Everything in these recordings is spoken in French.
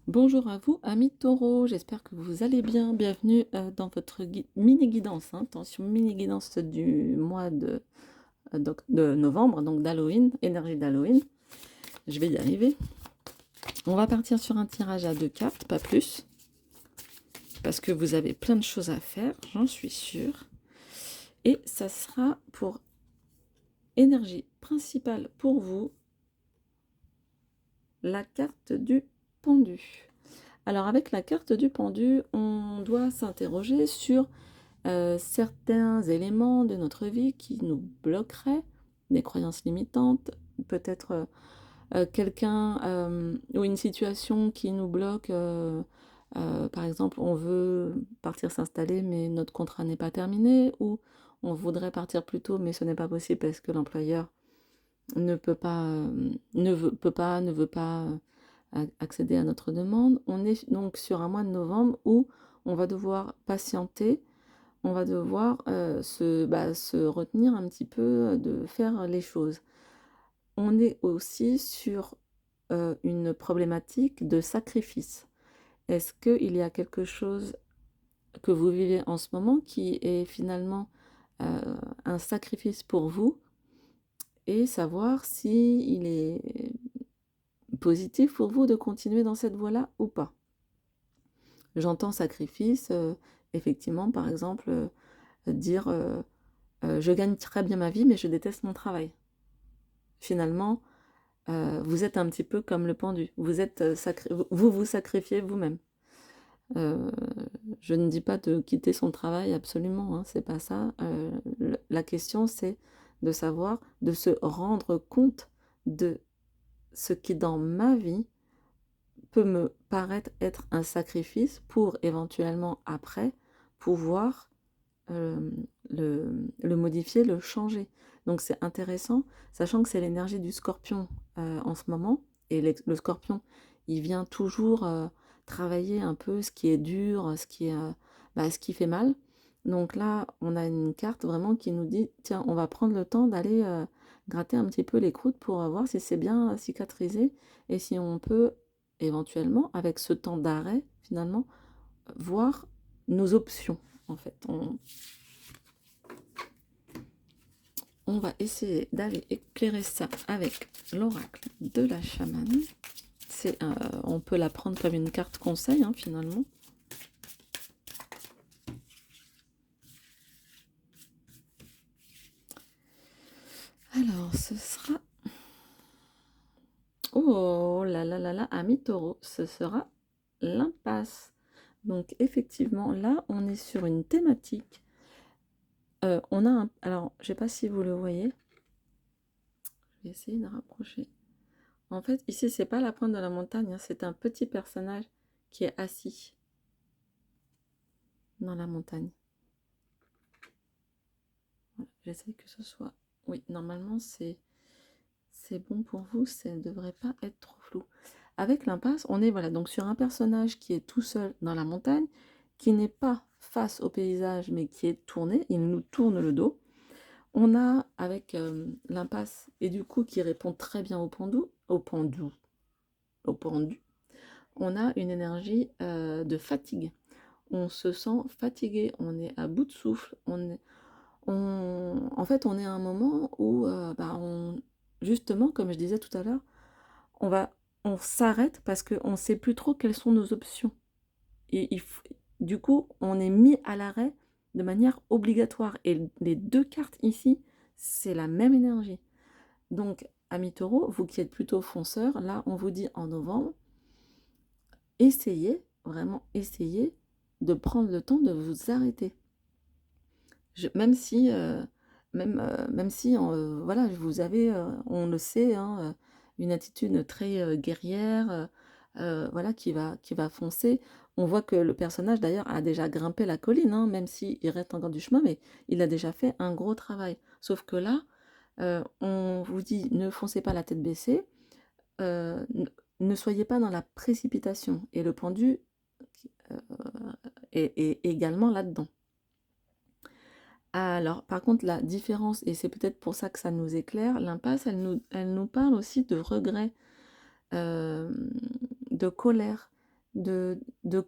Bonjour à vous, amis taureaux, j'espère que vous allez bien. Bienvenue dans votre mini-guidance, hein. Attention, mini-guidance du mois de novembre, donc d'Halloween, énergie d'Halloween. Je vais y arriver. On va partir sur un tirage à 2 cartes, pas plus, parce que vous avez plein de choses à faire, j'en suis sûre. Et ça sera pour énergie principale pour vous, la carte du pendu. Alors avec la carte du pendu, on doit s'interroger sur certains éléments de notre vie qui nous bloqueraient, des croyances limitantes, peut-être quelqu'un ou une situation qui nous bloque. Par exemple, on veut partir s'installer, mais notre contrat n'est pas terminé, ou on voudrait partir plus tôt, mais ce n'est pas possible parce que l'employeur ne peut pas, ne veut pas accéder à notre demande. On est donc sur un mois de novembre où on va devoir patienter, on va devoir se retenir un petit peu de faire les choses. On est aussi sur une problématique de sacrifice. Est-ce qu'il y a quelque chose que vous vivez en ce moment qui est finalement un sacrifice pour vous, et savoir si il est positif pour vous de continuer dans cette voie-là ou pas. J'entends sacrifice, effectivement, par exemple, dire je gagne très bien ma vie, mais je déteste mon travail. Finalement, vous êtes un petit peu comme le pendu. Vous êtes vous vous sacrifiez vous-même. Euh, je ne dis pas de quitter son travail, absolument, hein, c'est pas ça. La question, c'est de savoir, de se rendre compte de ce qui dans ma vie peut me paraître être un sacrifice pour éventuellement après pouvoir euh, le modifier, le changer. Donc c'est intéressant, sachant que c'est l'énergie du scorpion en ce moment, et le scorpion, il vient toujours travailler un peu ce qui est dur, ce qui fait mal. Donc là, on a une carte vraiment qui nous dit, tiens, on va prendre le temps d'aller gratter un petit peu les croûtes pour voir si c'est bien cicatrisé, et si on peut éventuellement, avec ce temps d'arrêt, finalement, voir nos options. En fait, on va essayer d'aller éclairer ça avec l'oracle de la chamane. On peut la prendre comme une carte conseil, hein, finalement. Alors, ce sera... Oh là là là là, ami taureau, ce sera l'impasse. Donc, effectivement, là, on est sur une thématique. On a un... Alors, je ne sais pas si vous le voyez. Je vais essayer de rapprocher. En fait, ici, c'est pas la pointe de la montagne, hein, c'est un petit personnage qui est assis dans la montagne. Voilà, j'essaie que ce soit... Oui, normalement, c'est bon pour vous, ça ne devrait pas être trop flou. Avec l'impasse, on est voilà, donc sur un personnage qui est tout seul dans la montagne, qui n'est pas face au paysage, mais qui est tourné, il nous tourne le dos. On a avec l'impasse, et du coup qui répond très bien au pendu, on a une énergie de fatigue. On se sent fatigué, on est à bout de souffle, en fait, on est à un moment où, justement, comme je disais tout à l'heure, on va, on s'arrête parce qu'on ne sait plus trop quelles sont nos options. Et du coup, on est mis à l'arrêt de manière obligatoire. Et les deux cartes ici, c'est la même énergie. Donc, amis taureau, vous qui êtes plutôt fonceur, là, on vous dit en novembre, essayez, vraiment essayez de prendre le temps de vous arrêter. Même si, même si voilà, vous avez, on le sait, hein, une attitude très guerrière, voilà, qui va foncer. On voit que le personnage d'ailleurs a déjà grimpé la colline, hein, même s'il reste encore du chemin, mais il a déjà fait un gros travail. Sauf que là, on vous dit ne foncez pas la tête baissée, euh, ne, ne soyez pas dans la précipitation. Et le pendu euh, est également là-dedans. Alors, par contre, la différence, et c'est peut-être pour ça que ça nous éclaire, l'impasse, elle nous parle aussi de regret, euh, de colère. de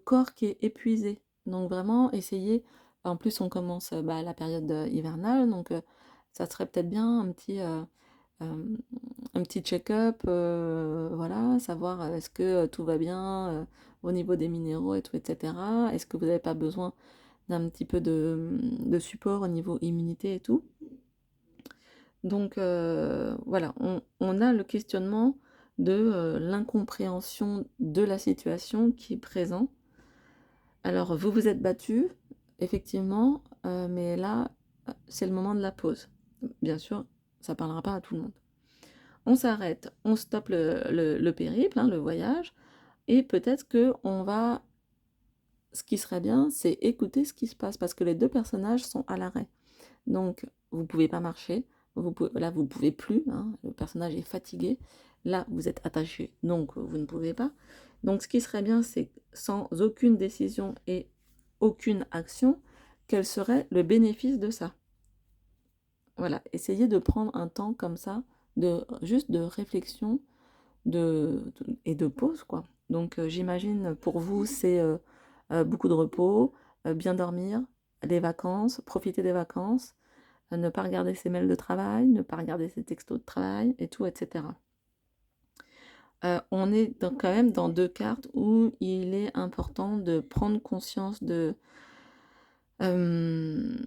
corps qui est épuisé. Donc vraiment essayer, en plus on commence, la période, hivernale, donc ça serait peut-être bien hem, un petit check-up, voilà, savoir, est-ce que, tout va bien, au niveau des minéraux et tout et cetera? Est-ce que vous n'avez pas besoin d'un petit peu de support au niveau immunité et tout? Donc voilà, on a le questionnement de, l'incompréhension de la situation qui est présent. Alors vous vous êtes battu, effectivement, mais là, c'est le moment de la pause. Bien sûr, ça parlera pas à tout le monde. On s'arrête, on stoppe le périple, hein, le voyage, et peut-être que on va ce qui serait bien, c'est écouter ce qui se passe parce que les 2 personnages sont à l'arrêt. Donc vous pouvez pas marcher, vous pouvez plus, hein, le personnage est fatigué. Là, vous êtes attaché, donc vous ne pouvez pas. Donc ce qui serait bien, c'est sans aucune décision et aucune action, quel serait le bénéfice de ça? Voilà, essayez de prendre un temps comme ça, juste de réflexion, et de pause, quoi. Donc j'imagine pour vous, c'est beaucoup de repos, bien dormir, les vacances, profiter des vacances, ne pas regarder ses mails de travail, ne pas regarder ses textos de travail et tout, et cetera. On est quand même dans 2 cartes où il est important de prendre conscience hem,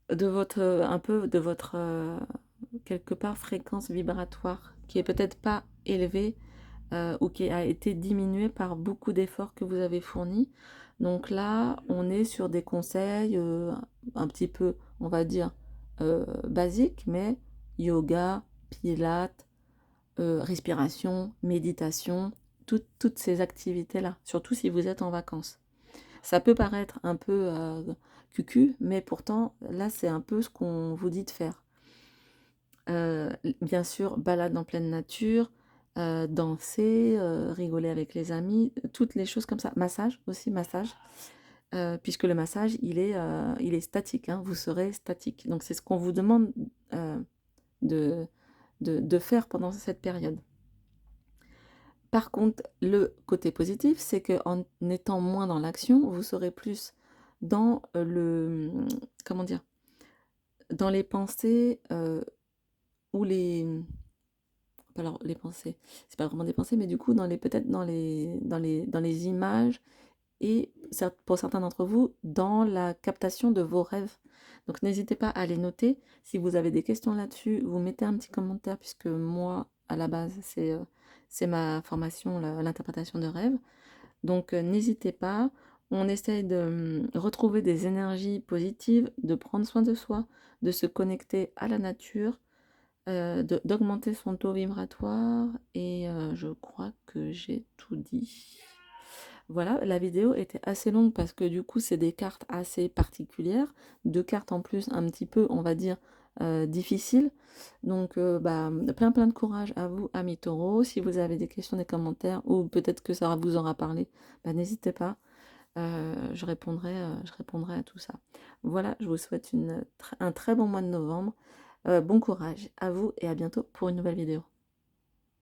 de votre, un peu de votre, quelque part fréquence vibratoire qui est peut-être pas élevée, ou qui a été diminuée par beaucoup d'efforts que vous avez fournis. Donc là, on est sur des conseils, un petit peu, on va dire, basiques, mais yoga, pilates, respiration, méditation, toutes ces activités-là, surtout si vous êtes en vacances. Ça peut paraître un peu, cucu, mais pourtant, là, c'est un peu ce qu'on vous dit de faire. Bien sûr, balade en pleine nature, danser, rigoler avec les amis, toutes les choses comme ça. Massage aussi, massage, puisque le massage, il est statique, hein, vous serez statique. Donc c'est ce qu'on vous demande, de de faire pendant cette période. Par contre, le côté positif, c'est qu'en étant moins dans l'action, vous serez plus dans, comment dire? Dans les pensées, ou alors les pensées, c'est pas vraiment des pensées, mais du coup dans les peut-être dans les images et pour certains d'entre vous, dans la captation de vos rêves. Donc n'hésitez pas à les noter. Si vous avez des questions là-dessus, vous mettez un petit commentaire puisque moi, à la base, c'est ma formation, l'interprétation de rêves. Donc n'hésitez pas. On essaye de retrouver des énergies positives, de prendre soin de soi, de se connecter à la nature, d'augmenter son taux vibratoire et je crois que j'ai tout dit. Voilà, la vidéo était assez longue parce que du coup, c'est des cartes assez particulières, 2 cartes en plus un petit peu, on va dire, difficiles. Donc plein de courage à vous, amis taureaux. Si vous avez des questions, des commentaires ou peut-être que ça vous aura parlé, n'hésitez pas, je répondrai à tout ça. Voilà, je vous souhaite un très bon mois de novembre. Bon courage à vous et à bientôt pour une nouvelle vidéo.